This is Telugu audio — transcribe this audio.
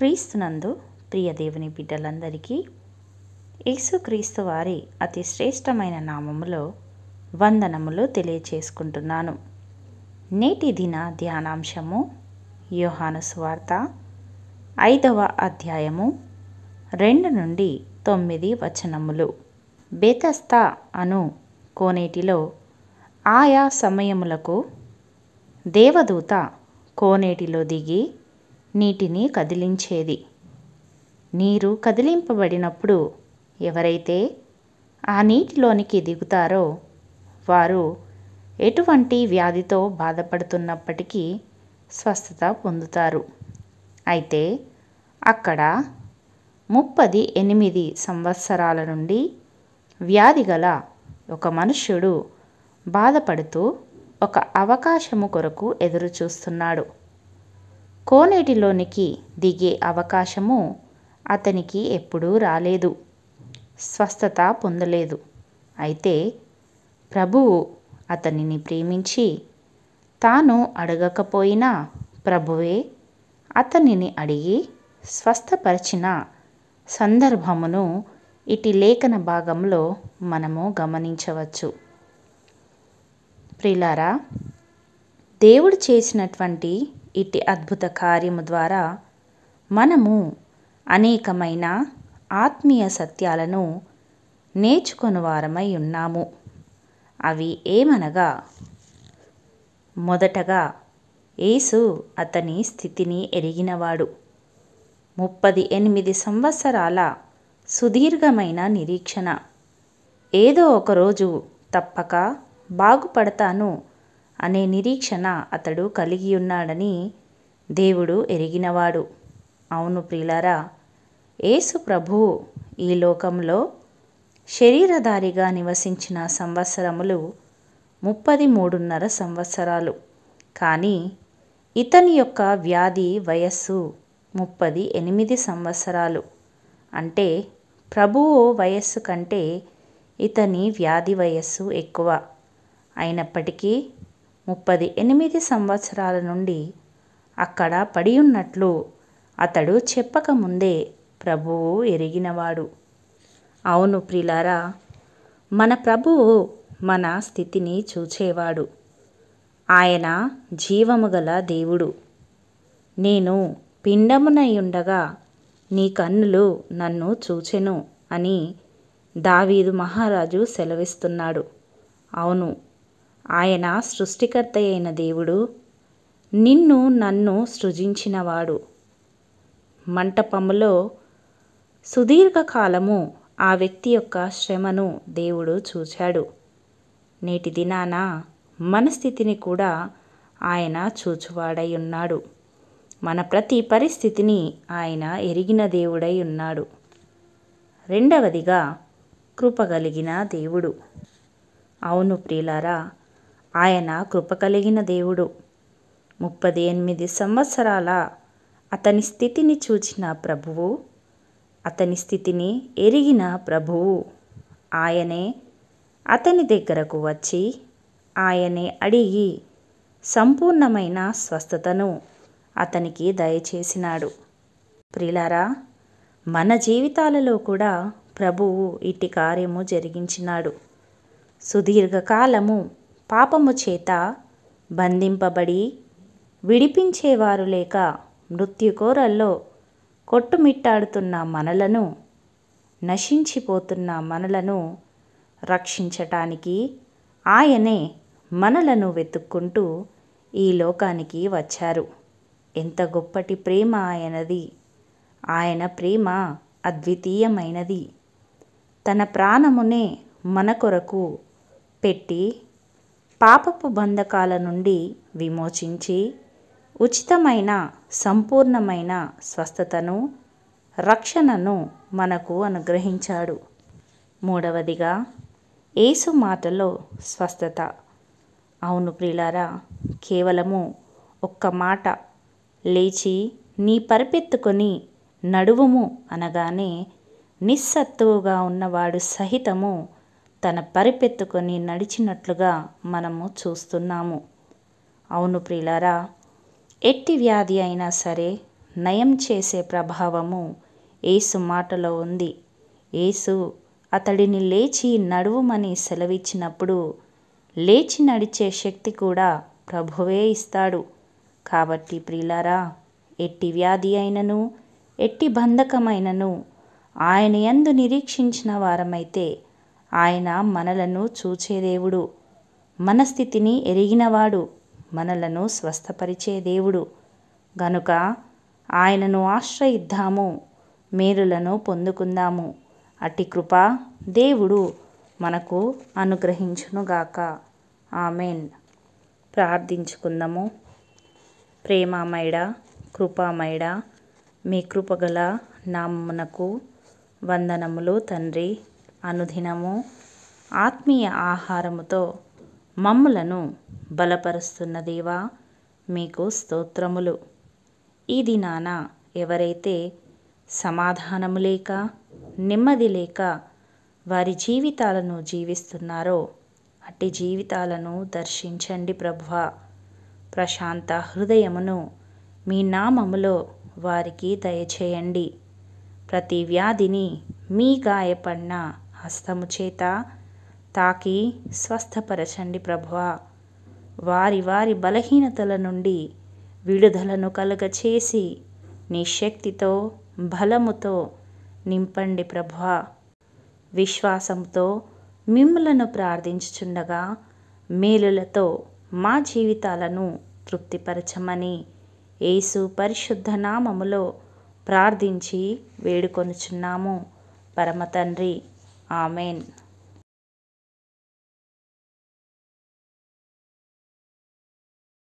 క్రీస్తునందు ప్రియ దేవుని బిడ్డలందరికీ యేసుక్రీస్తు వారి అతి శ్రేష్టమైన నామములో వందనములు తెలియచేసుకుంటున్నాను. నేటి దిన ధ్యానాంశము యోహాను సువార్త 5వ అధ్యాయము 2 నుండి 9 వచనములు. బెతస్దా అను కోనేటిలో ఆయా సమయములకు దేవదూత కోనేటిలో దిగి నీటిని కదిలించేది. నీరు కదిలింపబడినప్పుడు ఎవరైతే ఆ నీటిలోనికి దిగుతారో వారు ఎటువంటి వ్యాధితో బాధపడుతున్నప్పటికీ స్వస్థత పొందుతారు. అయితే అక్కడ 38 సంవత్సరాల నుండి వ్యాధి గల ఒక మనుష్యుడు బాధపడుతూ ఒక అవకాశము కొరకు ఎదురు చూస్తున్నాడు. కోనేటిలోనికి దిగే అవకాశము అతనికి ఎప్పుడూ రాలేదు, స్వస్థత పొందలేదు. అయితే ప్రభువు అతనిని ప్రేమించి తాను అడగకపోయినా ప్రభువే అతనిని అడిగి స్వస్థపరిచిన సందర్భమును ఇటు లేఖన భాగంలో మనము గమనించవచ్చు. ప్రియులారా, దేవుడు చేసినటువంటి ఇట్టి అద్భుత కార్యము ద్వారా మనము అనేకమైన ఆత్మీయ సత్యాలను నేర్చుకొని వారమై ఉన్నాము. అవి ఏమనగా, మొదటగా యేసు అతని స్థితిని ఎరిగినవాడు. 38 సంవత్సరాల సుదీర్ఘమైన నిరీక్షణ. ఏదో ఒకరోజు తప్పక బాగుపడతాను అనే నిరీక్షణ అతడు కలిగి ఉన్నాడని దేవుడు ఎరిగినవాడు. అవును ప్రియులారా, యేసు ప్రభువు ఈ లోకంలో శరీరధారిగా నివసించిన సంవత్సరములు 33.5 సంవత్సరాలు. కానీ ఇతని యొక్క వ్యాధి వయస్సు 38 సంవత్సరాలు. అంటే ప్రభువు వయస్సు కంటే ఇతని వ్యాధి వయస్సు ఎక్కువ. అయినప్పటికీ 38 సంవత్సరాల నుండి అక్కడ పడి ఉన్నట్లు అతడు చెప్పకముందే ప్రభువు ఎరిగినవాడు. అవును ప్రియులారా, మన ప్రభువు మన స్థితిని చూచేవాడు. ఆయన జీవము గల దేవుడు. నేను పిండమునయుండగా నీ కన్నులు నన్ను చూచెను అని దావీదు మహారాజు సెలవిస్తున్నాడు. అవును, ఆయన సృష్టికర్త అయిన దేవుడు, నిన్ను నన్ను సృజించినవాడు. మంటపములో సుదీర్ఘకాలము ఆ వ్యక్తి యొక్క శ్రమను దేవుడు చూచాడు. నేటి దినాన మన స్థితిని కూడా ఆయన చూచువాడై ఉన్నాడు. మన ప్రతి పరిస్థితిని ఆయన ఎరిగిన దేవుడై ఉన్నాడు. రెండవదిగా, కృపగలిగిన దేవుడు. అవును ప్రియులారా, ఆయన కృప కలిగిన దేవుడు. 38 సంవత్సరాల అతని స్థితిని చూచిన ప్రభువు, అతని స్థితిని ఎరిగిన ప్రభువు, ఆయనే అతని దగ్గరకు వచ్చి ఆయనే అడిగి సంపూర్ణమైన స్వస్థతను అతనికి దయచేసినాడు. ప్రియులారా, మన జీవితాలలో కూడా ప్రభువు ఇట్టి కార్యము జరిగించినాడు. సుదీర్ఘకాలము పాపము చేత బంధింపబడి విడిపించేవారు లేక మృత్యుకోరల్లో కొట్టుమిట్టాడుతున్న మనలను, నశించిపోతున్న మనలను రక్షించటానికి ఆయనే మనలను వెతుక్కుంటూ ఈ లోకానికి వచ్చారు. ఎంత గొప్పటి ప్రేమ ఆయనది! ఆయన ప్రేమ అద్వితీయమైనది. తన ప్రాణమునే మన కొరకు పెట్టి పాపపు బంధకాల నుండి విమోచించి ఉచితమైన సంపూర్ణమైన స్వస్థతను, రక్షణను మనకు అనుగ్రహించాడు. మూడవదిగా, యేసు మాటలో స్వస్థత. అవును ప్రియులారా, కేవలము ఒక్క మాట, లేచి నీ పరిపెత్తుకొని నడువుము అనగానే నిస్సత్తువుగా ఉన్నవాడు సహితము తన పరిపెత్తుకొని నడిచినట్లుగా మనము చూస్తున్నాము. అవును ప్రియులారా, ఎట్టి వ్యాధి అయినా సరే నయం చేసే ప్రభావము యేసు మాటలో ఉంది. యేసు అతడిని లేచి నడువుమని సెలవిచ్చినప్పుడు లేచి నడిచే శక్తి కూడా ప్రభువే ఇస్తాడు. కాబట్టి ప్రియులారా, ఎట్టి వ్యాధి అయినను ఎట్టి బంధకమైనను ఆయన యందు నిరీక్షించిన వారమైతే ఆయన మనలను చూచే దేవుడు, మన స్థితిని ఎరిగినవాడు, మనలను స్వస్థపరిచే దేవుడు. గనుక ఆయనను ఆశ్రయిద్దాము, మేలులను పొందుకుందాము. అట్టి కృప దేవుడు మనకు అనుగ్రహించునుగాక. ఆమెన్. ప్రార్థించుకుందాము. ప్రేమమయుడా, కృపామయుడా, మీ కృపగల నామమునకు వందనములు తండ్రి. అనుదినము ఆత్మీయ ఆహారముతో మమ్ములను బలపరుస్తున్న దేవా, మీకు స్తోత్రములు. ఈ దినాన ఎవరైతే సమాధానము లేక, నెమ్మది లేక వారి జీవితాలను జీవిస్తున్నారో అట్టి జీవితాలను దర్శించండి ప్రభువా. ప్రశాంత హృదయమును మీ నామములో వారికి దయచేయండి. ప్రతి వ్యాధిని మీ గాయపడిన హస్తము చేత తాకి స్వస్థపరచండి ప్రభువా. వారి వారి బలహీనతల నుండి విడుదలను కలుగచేసి నీ శక్తితో బలముతో నింపండి ప్రభువా. విశ్వాసంతో మిమ్ములను ప్రార్థించుచుండగా మేలులతో మా జీవితాలను తృప్తిపరచమని యేసు పరిశుద్ధ నామములో ప్రార్థించి వేడుకొనుచున్నాము పరమ తండ్రి. ఆమెన్.